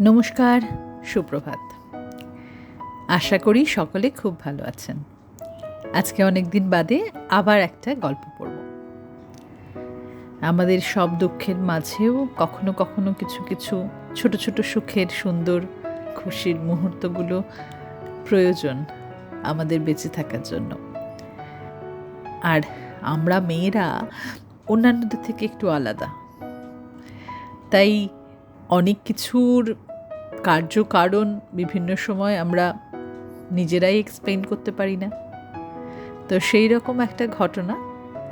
নমস্কার, সুপ্রভাত। আশা করি সকলে খুব ভালো আছেন। আজকে অনেক দিন বাদে আবার একটা গল্প পড়ব। আমাদের সব দুঃখের মাঝেও কখনো কখনো কিছু কিছু ছোট ছোট সুখের সুন্দর খুশির মুহূর্তগুলো প্রয়োজন আমাদের বেঁচে থাকার জন্য। আর আমরা মেয়েরা অন্যান্যদের থেকে একটু আলাদা, তাই অনেক কিছুর কার্যকারণ বিভিন্ন সময় আমরা নিজেরাই এক্সপ্লেইন করতে পারি না। তো সেই রকম একটা ঘটনা,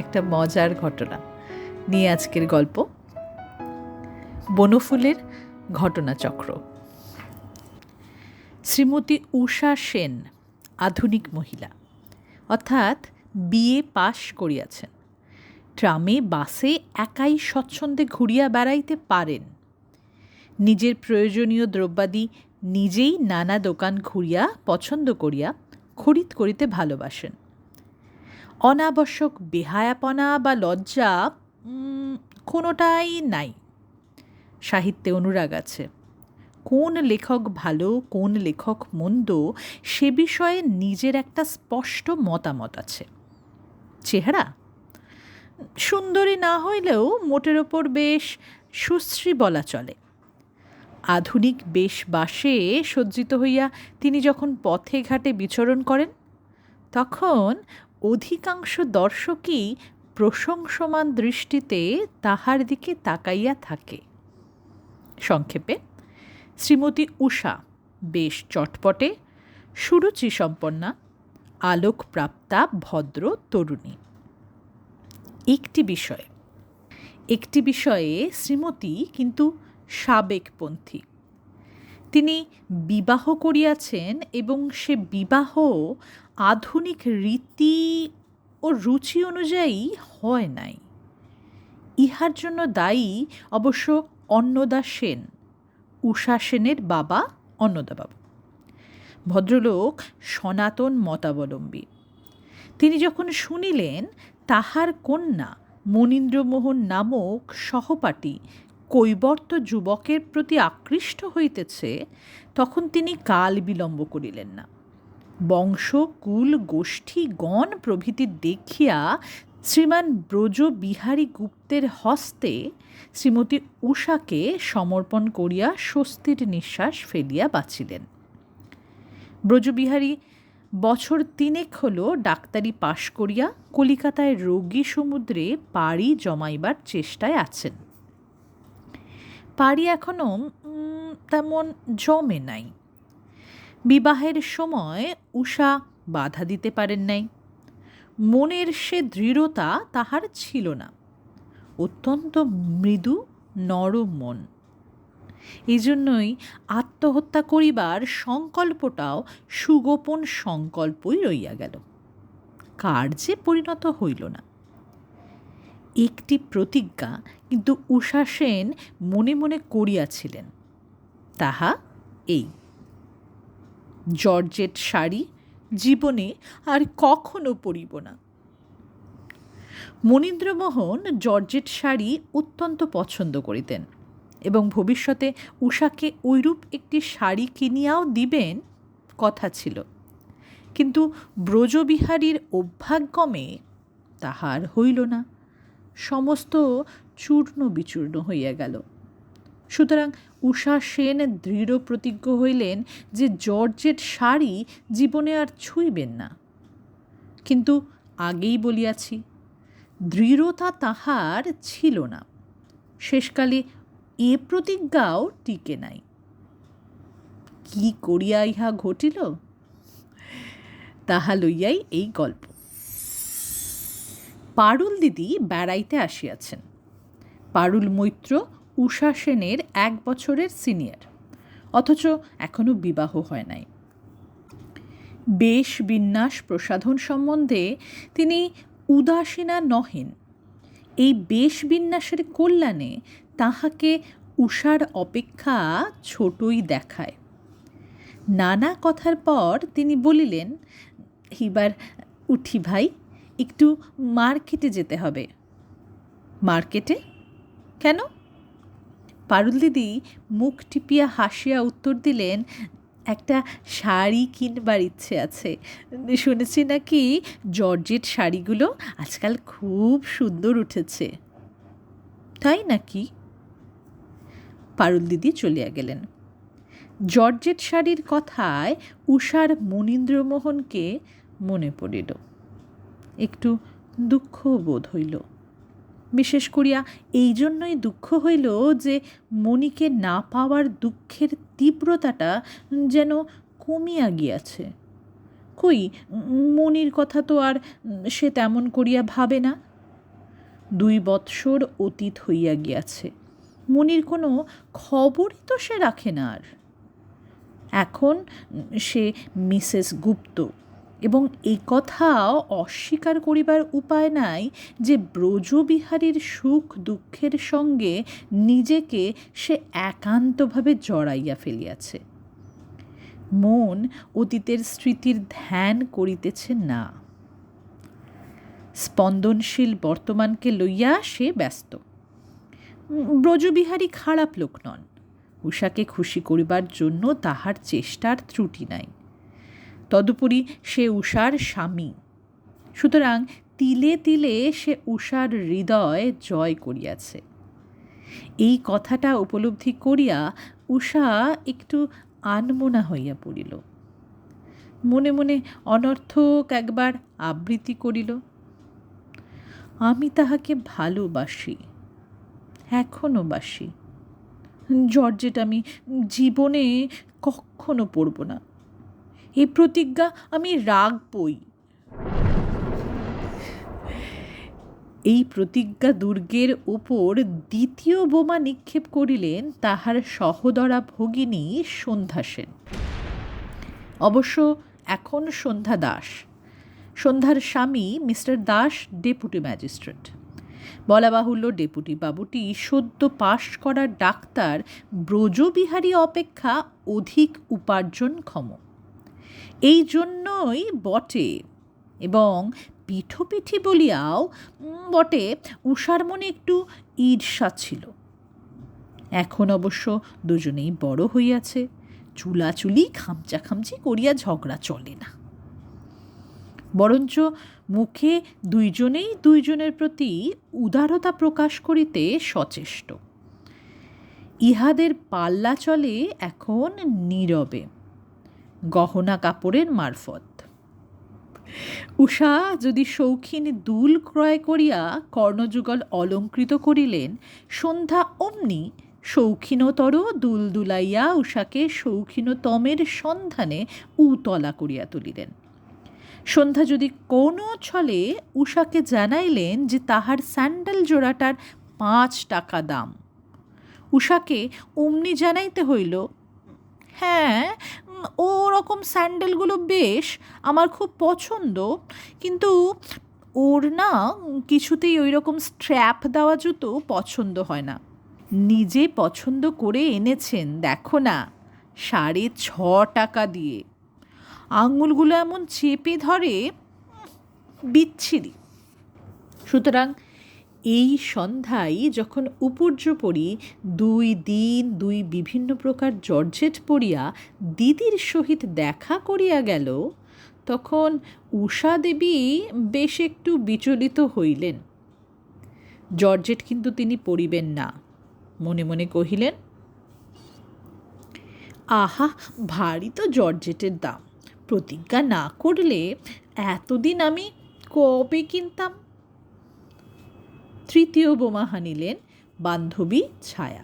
একটা মজার ঘটনা নিয়ে আজকের গল্প, বনফুলের ঘটনাচক্র। শ্রীমতী উষা সেন আধুনিক মহিলা, অর্থাৎ বিএ পাশ করিয়াছেন। ট্রামে বাসে একাই স্বচ্ছন্দে ঘুরিয়া বেড়াইতে পারেন। নিজের প্রয়োজনীয় দ্রব্যাদি নিজেই নানা দোকান ঘুরিয়া পছন্দ করিয়া খরিদ করিতে ভালোবাসেন। অনাবশ্যক বেহায়াপনা বা লজ্জা কোনোটাই নাই। সাহিত্যে অনুরাগ আছে। কোন লেখক ভালো, কোন লেখক মন্দ, সে বিষয়ে নিজের একটা স্পষ্ট মতামত আছে। চেহারা সুন্দরী না হইলেও মোটের ওপর বেশ সুশ্রী বলা চলে। আধুনিক বেশবাসে সজ্জিত হইয়া তিনি যখন পথে ঘাটে বিচরণ করেন, তখন অধিকাংশ দর্শকই প্রশংসমান দৃষ্টিতে তাহার দিকে তাকাইয়া থাকে। সংক্ষেপে, শ্রীমতী উষা বেশ চটপটে, সুরুচি সম্পন্না, আলোকপ্রাপ্তা ভদ্র তরুণী। একটি বিষয়ে শ্রীমতী কিন্তু সাবেকপন্থী। তিনি বিবাহ করিয়াছেন এবং সে বিবাহ আধুনিক রীতি ও রুচি অনুযায়ী হয় নাই। ইহার জন্য দায়ী অবশ্য অন্নদা সেন, উষা সেনের বাবা অন্নদাবাবু। ভদ্রলোক সনাতন মতাবলম্বী। তিনি যখন শুনিলেন তাহার কন্যা মনীন্দ্রমোহন নামক সহপাঠী কৈবর্ত যুবকের প্রতি আকৃষ্ট হইতেছে, তখন তিনি কাল বিলম্ব করিলেন না। বংশ, কুল, গোষ্ঠী, গণ প্রভৃতি দেখিয়া শ্রীমান ব্রজবিহারী গুপ্তের হস্তে শ্রীমতী উষাকে সমর্পণ করিয়া স্বস্তির নিঃশ্বাস ফেলিয়া বাঁচিলেন। ব্রজবিহারী বছর 3 হল ডাক্তারি পাশ করিয়া কলিকাতায় রোগী সমুদ্রে পাড়ি জমাইবার চেষ্টায় আছেন। পাড়ি এখনও তেমন জমে নাই। বিবাহের সময় উষা বাধা দিতে পারেন নাই। মনের সে দৃঢ়তা তাহার ছিল না। অত্যন্ত মৃদু নরম মন। এই জন্যই আত্মহত্যা করিবার সংকল্পটাও সুগোপন সংকল্পই রইয়া গেল, কার্যে পরিণত হইল না। একটি প্রতিজ্ঞা কিন্তু উষা সেন মনে মনে করিয়াছিলেন, তাহা এই: জর্জেট শাড়ি জীবনে আর কখনো পরিব না। মনীন্দ্রমোহন জর্জেট শাড়ি অত্যন্ত পছন্দ করিতেন এবং ভবিষ্যতে উষাকে ঐরূপ একটি শাড়ি কিনিয়াও দিবেন কথা ছিল। কিন্তু ব্রজবিহারীর অভ্যাগমে তাহার হইল না। সমস্ত চূর্ণ বিচূর্ণ হইয়া গেল। সুতরাং উষা সেন দৃঢ় প্রতিজ্ঞ হইলেন যে জর্জেট শাড়ি জীবনে আর ছুঁইবেন না। কিন্তু আগেই বলিয়াছি, দৃঢ়তা তাহার ছিল না। শেষকালে এ প্রতিজ্ঞাও টিকে নাই। কি করিয়া ইহা ঘটিল, তাহা লইয়াই এই গল্প। পারুল দিদি বেড়াইতে আসিয়াছেন। পারুল মৈত্র উষা সেনের 1 বছরের সিনিয়র, অথচ এখনো বিবাহ হয় নাই। বেশ বিন্যাস প্রসাধন সম্বন্ধে তিনি উদাসীনা নহেন। এই বেশ বিন্যাসের কল্যাণে তাহাকে উষার অপেক্ষা ছোটই দেখায়। নানা কথার পর তিনি বলিলেন, এবার উঠি ভাই, একটু মার্কেটে যেতে হবে। মার্কেটে কেন? পারুল দিদি মুখ টিপিয়া হাসিয়া উত্তর দিলেন, একটা শাড়ি কিনবার ইচ্ছে আছে। শুনেছি নাকি জর্জেট শাড়িগুলো আজকাল খুব সুন্দর উঠেছে। তাই নাকি? পারুল দিদি চলিয়া গেলেন। জর্জেট শাড়ির কথায় উষার মনীন্দ্রমোহনকে মনে পড়িল। একটু দুঃখ বোধ হইল। বিশেষ করিয়া এই জন্যই দুঃখ হইল যে মণিকে না পাওয়ার দুঃখের তীব্রতাটা যেন কমিয়া গিয়াছে। কই, মণির কথা তো আর সে তেমন করিয়া ভাবে না। 2 বৎসর অতীত হইয়া গিয়াছে, মণির কোনো খবরই তো সে রাখে না আর। এখন সে মিসেস গুপ্ত, এবং এই কথাও অস্বীকার করিবার উপায় নাই যে ব্রজবিহারীর সুখ দুঃখের সঙ্গে নিজেকে সে একান্তভাবে জড়াইয়া ফেলিয়াছে। মন অতীতের স্মৃতির ধ্যান করিতেছে না। স্পন্দনশীল বর্তমানকে লইয়া সে ব্যস্ত। ব্রজবিহারী খারাপ লোক নন, উষাকে খুশি করিবার জন্য তাহার চেষ্টার ত্রুটি নাই। তদুপরি সে উষার স্বামী, সুতরাং তিলে তিলে সে উষার হৃদয় জয় করিয়াছে। এই কথাটা উপলব্ধি করিয়া উষা একটু আনমনা হইয়া পড়িল। মনে মনে অনর্থক একবার আবৃত্তি করিল, আমি তাহাকে ভালোবাসি, এখনো বাসি। জর্জেট আমি জীবনে কখনো পড়ব না, এই প্রতিজ্ঞা আমি রাখবই। এই প্রতিজ্ঞা দুর্গের ওপর দ্বিতীয় বোমা নিক্ষেপ করিলেন তাহার সহোদরা ভগিনী সন্ধ্যা সেন। অবশ্য এখন সন্ধ্যা দাস, সন্ধ্যার স্বামী মিস্টার দাস ডেপুটি ম্যাজিস্ট্রেট। বলা বাহুল্য ডেপুটি বাবুটি সদ্য পাশ করা ডাক্তার ব্রজবিহারী অপেক্ষা অধিক উপার্জনক্ষম। এই জন্যই বটে, এবং পিঠোপিঠি বলিয়াও বটে, উষার মনে একটু ঈর্ষা ছিল। এখন অবশ্য দুজনেই বড় হইয়াছে, চুলাচুলি খামচাখামচি করিয়া ঝগড়া চলে না, বরঞ্চ মুখে দুইজনেই দুইজনের প্রতি উদারতা প্রকাশ করিতে সচেষ্ট। ইহাদের পাল্লা চলে এখন নীরবে, গহনা কাপড়ের মারফত। উষা যদি শৌখিন দুল ক্রয় করিয়া কর্ণযুগল অলঙ্কৃত করিলেন, সন্ধ্যা অমনি শৌখিনতর দুল দুলাইয়া উষাকে শৌখিনতমের সন্ধানে উতলা করিয়া তুলিলেন। সন্ধ্যা যদি কোনো ছলে উষাকে জানাইলেন যে তাহার স্যান্ডেল জোড়াটার 5 টাকা দাম, উষাকে অমনি জানাইতে হইল, হ্যাঁ ও রকম স্যান্ডেলগুলো বেশ, আমার খুব পছন্দ, কিন্তু ওর না কিছুতেই ওই রকম স্ট্র্যাপ দেওয়া জুতো পছন্দ হয় না। নিজে পছন্দ করে এনেছেন, দেখো না, 6.5 টাকা দিয়ে। আঙুলগুলো এমন চেপে ধরে, বিচ্ছিরি। সুতরাং এই সন্ধ্যায় যখন উপর্যুপরি 2 দিন 2 বিভিন্ন প্রকার জর্জেট পরিয়া দিদির সহিত দেখা করিয়া গেল, তখন উষা দেবী বেশ একটু বিচলিত হইলেন। জর্জেট কিন্তু তিনি পরিবেন না, মনে মনে কহিলেন, আহা, ভারী তো জর্জেটের দাম, প্রতিজ্ঞা না করলে এতদিন আমি কবে কিনতাম। তৃতীয় বোমা হানিলেন বান্ধবী ছায়া।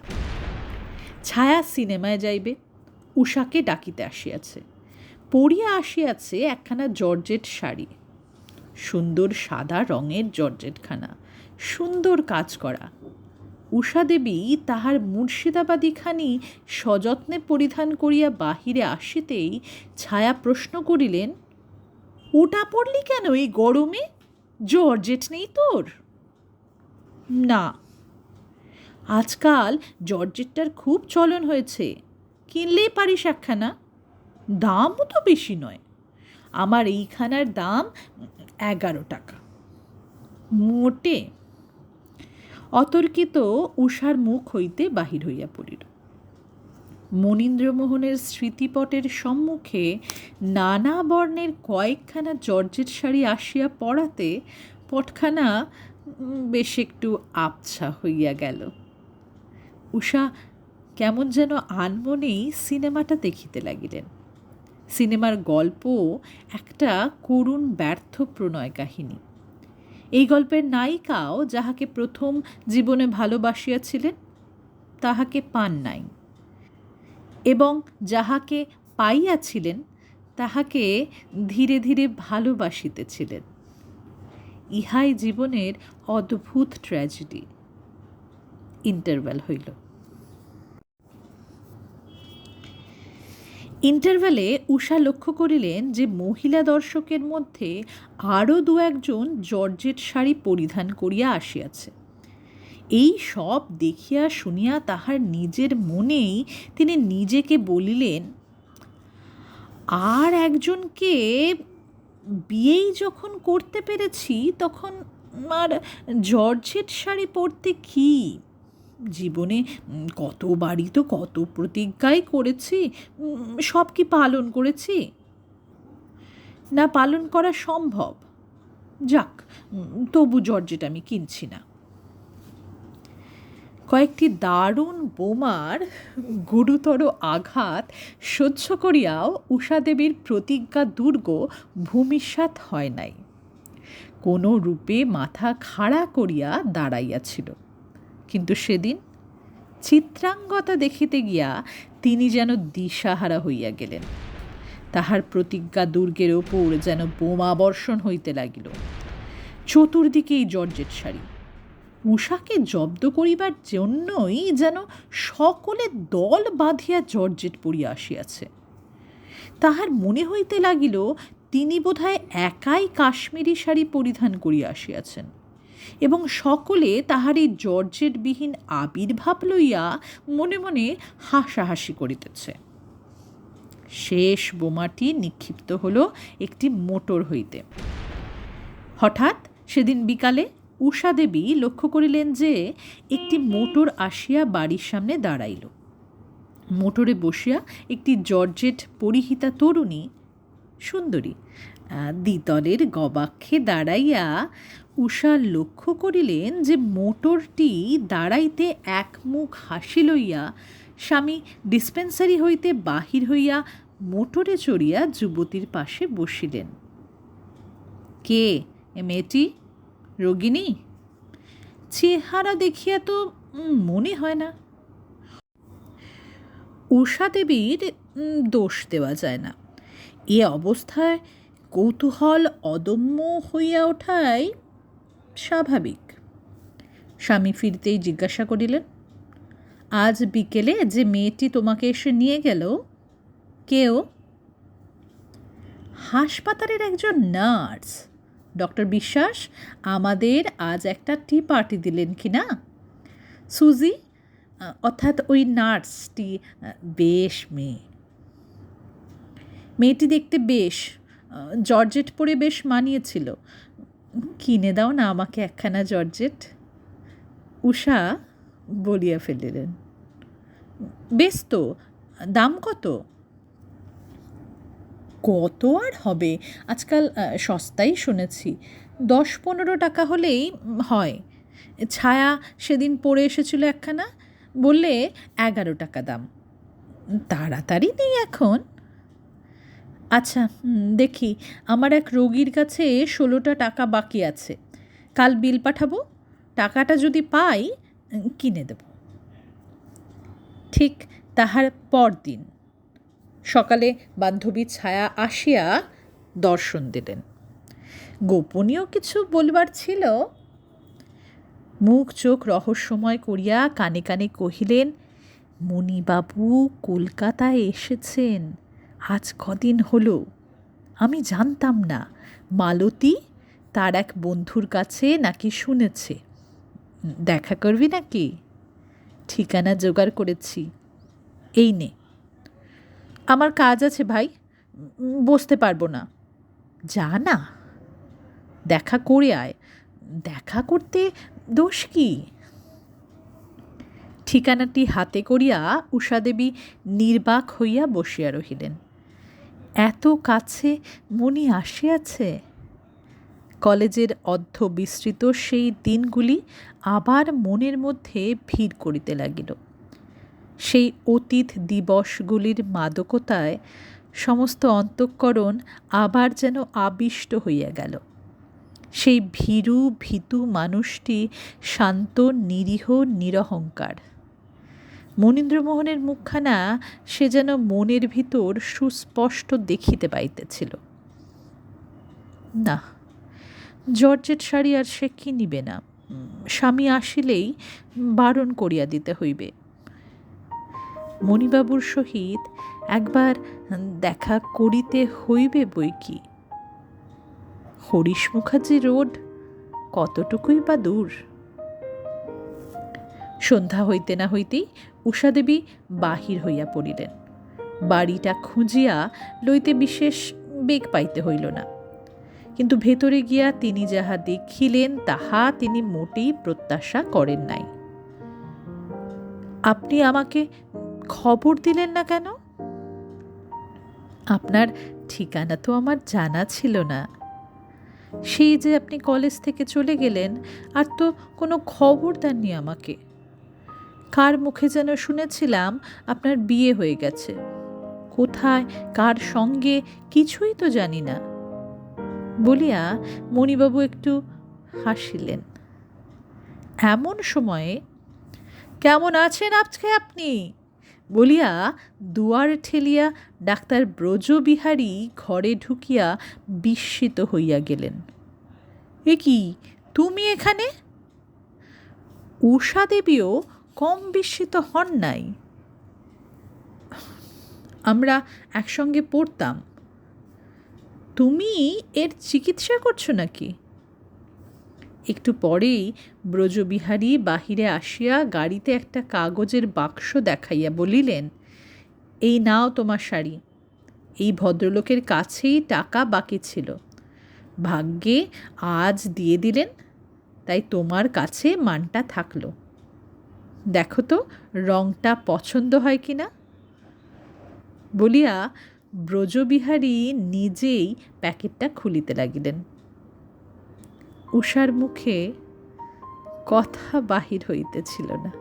ছায়া সিনেমায় যাইবে, উষাকে ডাকিতে আসিয়াছে। পরিয়া আসিয়াছে একখানা জর্জেট শাড়ি, সুন্দর সাদা রঙের জর্জেটখানা, সুন্দর কাজ করা। উষা দেবী তাহার মুর্শিদাবাদীখানি সযত্নে পরিধান করিয়া বাহিরে আসিতেই ছায়া প্রশ্ন করিলেন, ওটা পরলি কেন এই গরমে? জর্জেট নেই তোর? না, আজকাল জর্জেটটার খুব চলন হয়েছে, কিনলেই পারিস একখানা, দামও তো বেশি নয়। আমার এইখানার দাম 11 টাকা। মোটে? অতর্কিত উষার মুখ হইতে বাহির হইয়া পড়িল। মনীন্দ্রমোহনের স্মৃতিপটের সম্মুখে নানা বর্ণের কয়েকখানা জর্জেট শাড়ি আসিয়া পড়াতে পটখানা বেশ একটু আবছা হইয়া গেল। উষা কেমন যেন আনমনেই সিনেমাটা দেখিতে লাগিলেন। সিনেমার গল্প একটা করুণ ব্যর্থ প্রণয় কাহিনী। এই গল্পের নায়িকাও যাহাকে প্রথম জীবনে ভালোবাসিয়াছিলেন তাহাকে পান নাই, এবং যাহাকে পাইয়াছিলেন তাহাকে ধীরে ধীরে ভালোবাসিতেছিলেন। ইহাই জীবনের অদ্ভুত ট্র্যাজেডি। ইন্টারভ্যাল হইল। ইন্টারভ্যালে উষা লক্ষ্য করিলেন যে মহিলা দর্শকের মধ্যে আরও দু একজন জর্জেট শাড়ি পরিধান করিয়া আসিয়াছে। এই সব দেখিয়া শুনিয়া তাহার নিজের মনেই তিনি নিজেকে বলিলেন, আর একজনকে বিয়েই যখন করতে পেরেছি তখন আর জর্জেট শাড়ি পরতে কি? জীবনে কতবারই তো কত প্রতিজ্ঞাই করেছি, সব কি পালন করেছি? না পালন করা সম্ভব। যাক, তবু জর্জেট আমি কিনছি না। কয়েকটি দারুণ বোমার গুরুতর আঘাত সহ্য করিয়াও উষাদেবীর প্রতিজ্ঞা দুর্গ ভূমিসাৎ হয় নাই। কোনো রূপে মাথা খাড়া করিয়া দাঁড়াইয়াছিল। কিন্তু সেদিন চিত্রাঙ্গতা দেখিতে গিয়া তিনি যেন দিশাহারা হইয়া গেলেন। তাহার প্রতিজ্ঞা দুর্গের ওপর যেন বোমা বর্ষণ হইতে লাগিল। চতুর্দিকেই জর্জেট শাড়ি। উষাকে জব্দ করিবার জন্যই যেন সকলে দল বাঁধিয়া জর্জেট পরিয়া আসিয়াছে। তাহার মনে হইতে লাগিল তিনি বোধহয় একাই কাশ্মীরি শাড়ি পরিধান করিয়া আসিয়াছেন, এবং সকলে তাহার এই জর্জেটবিহীন আবির্ভাব লইয়া মনে মনে হাসাহাসি করিতেছে। শেষ বোমাটি নিক্ষিপ্ত হল একটি মোটর হইতে। হঠাৎ সেদিন বিকালে উষাদেবী লক্ষ্য করিলেন যে একটি মোটর আসিয়া বাড়ির সামনে দাঁড়াইল। মোটরে বসিয়া একটি জর্জেট পরিহিতা তরুণী, সুন্দরী, দ্বিতলের গবাক্ষে দাঁড়াইয়া উষা লক্ষ্য করিলেন যে মোটরটি দাঁড়াইতে এক মুখ হাসি লইয়া স্বামী ডিসপেন্সারি হইতে বাহির হইয়া মোটরে চড়িয়া যুবতীর পাশে বসিলেন। কে এ মেয়েটি? রোগিণী? চেহারা দেখিয়া তো মনে হয় না। উষাদেবীর দোষ দেওয়া যায় না। এ অবস্থায় কৌতূহল অদম্য হইয়া ওঠাই স্বাভাবিক। স্বামী ফিরতেই জিজ্ঞাসা করিলেন, আজ বিকেলে যে মেয়েটি তোমাকে এসে নিয়ে গেল, কেউ? হাসপাতালের একজন নার্স। ডক্টর বিশ্বাস আমাদের আজ একটা টি পার্টি দিলেন কি না? সুজি, অর্থাৎ ওই নার্সটি বেশ মেয়ে। মেয়েটি দেখতে বেশ, জর্জেট পরে বেশ মানিয়েছিল। কিনে দাও না আমাকে একখানা জর্জেট। উষা বলিয়া ফেলিলেন, বেশ তো, দাম কত? কত আর হবে, আজকাল সস্তাই শুনেছি, 10-15 টাকা হলেই হয়। ছায়া সেদিন পরে এসেছিল একখানা, বললে 11 টাকা দাম। তাড়াতাড়ি নেই এখন। আচ্ছা, দেখি, আমার এক রোগীর কাছে 16টা টাকা বাকি আছে, কাল বিল পাঠাবো, টাকাটা যদি পাই কিনে দেব। ঠিক তাহার পরদিন সকালে বান্ধবী ছায়া আসিয়া দর্শন দিলেন। গোপনীয় কিছু বলবার ছিল। মুখ চোখ রহস্যময় করিয়া কানে কানে কহিলেন, মণিবাবু কলকাতায় এসেছেন আজ কদিন হলো। আমি জানতাম না। মালতী তার এক বন্ধুর কাছে নাকি শুনেছে। দেখা করবি নাকি? ঠিকানা জোগাড় করেছি, এই নে। আমার কাজ আছে ভাই, বসতে পারবো না। যা না, দেখা করে আয়। দেখা করতে দোষ কি? ঠিকানাটি হাতে করিয়া উষাদেবী নির্বাক হইয়া বসিয়া রহিলেন। এত কাছে মণি আসিয়াছে। কলেজের অর্ধ বিস্তৃত সেই দিনগুলি আবার মনের মধ্যে ভিড় করিতে লাগিল। সেই অতীত দিবসগুলির মাদকতায় সমস্ত অন্তঃকরণ আবার যেন আবিষ্ট হইয়া গেল। সেই ভীরু ভীতু মানুষটি শান্ত, নিরীহ, নিরহংকার। মনীন্দ্রমোহনের মুখখানা সে যেন মনের ভিতর সুস্পষ্ট দেখিতে পাইতেছিল। না, জর্জেট শাড়ি আর সে কিনিবে না। স্বামী আসিলেই বারণ করিয়া দিতে হইবে। মণিবাবুর সহিত একবার দেখা করিতে হইবে বই কি। হরিশ মুখার্জি রোড কতটুকুই বা দূর। সন্ধ্যা হইতে না হইতেই উষাদেবী বাহির হইয়া পড়িলেন। বাড়িটা খুঁজিয়া লইতে বিশেষ বেগ পাইতে হইল না, কিন্তু ভেতরে গিয়া তিনি যাহা দেখিলেন তাহা তিনি মোটেই প্রত্যাশা করেন নাই। আপনি আমাকে খবর দিলেন না কেন? আপনার ঠিকানা তো আমার জানা ছিল না। সেই যে আপনি কলেজ থেকে চলে গেলেন, আর তো কোনো খবর দেননি আমাকে। কার মুখে যেন শুনেছিলাম আপনার বিয়ে হয়ে গেছে। কোথায়, কার সঙ্গে, কিছুই তো জানি না বলিয়া মণিবাবু একটু হাসিলেন। এমন সময়ে কেমন আছেন আজকে আপনি বলিয়া দুয়ার ঠেলিয়া ডাক্তার ব্রজবিহারী ঘরে ঢুকিয়া বিস্মিত হইয়া গেলেন। এ কি, তুমি এখানে? উষাদেবীও কম বিস্মিত হন নাই। আমরা একসঙ্গে পড়তাম। তুমি এর চিকিৎসা করছো নাকি? একটু পরেই ব্রজবিহারী বাহিরে আসিয়া গাড়িতে একটা কাগজের বাক্স দেখাইয়া বলিলেন, এই নাও তোমার শাড়ি। এই ভদ্রলোকের কাছেই টাকা বাকি ছিল, ভাগ্যে আজ দিয়ে দিলেন, তাই তোমার কাছে মানটা থাকলো। দেখো তো রংটা পছন্দ হয় কি না। বলিয়া ব্রজবিহারী নিজেই প্যাকেটটা খুলিতে লাগিলেন। উষার মুখে কথা বাহির হইতেছিল না।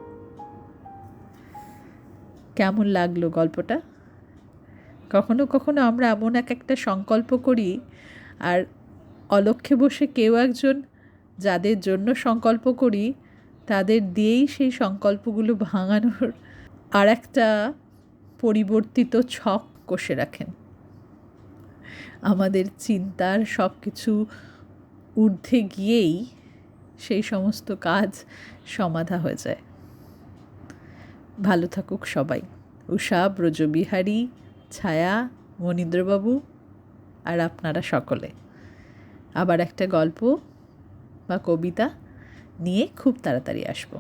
কেমন লাগলো গল্পটা? কখনো কখনো আমরা এমন একটা সংকল্প করি, আর অলক্ষ্যে বসে কেউ একজন যাদের জন্য সংকল্প করি তাদের দিয়েই সেই সংকল্পগুলো ভাঙানোর আর একটা পরিবর্তিত ছক কষে রাখেন। আমাদের চিন্তার সব কিছু ঊর্ধ্বে গিয়েই সেই সমস্ত কাজ সমাধা হয়ে যায়। ভালো থাকুক সবাই। উষা, ব্রজবিহারী, ছায়া, মনীন্দ্রবাবু আর আপনারা সকলে। আবার একটা গল্প বা কবিতা নিয়ে খুব তাড়াতাড়ি আসব।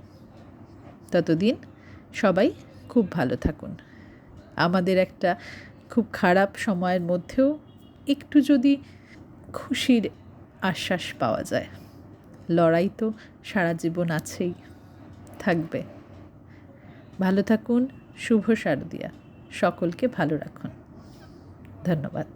ততদিন সবাই খুব ভালো থাকুন। আমাদের একটা খুব খারাপ সময়ের মধ্যেও একটু যদি খুশির আশ্বাস পাওয়া যায়। লড়াই তো সারা জীবন আছেই, থাকবে। ভালো থাকুন। শুভ শারদিয়া। সকলকে ভালো রাখুন। ধন্যবাদ।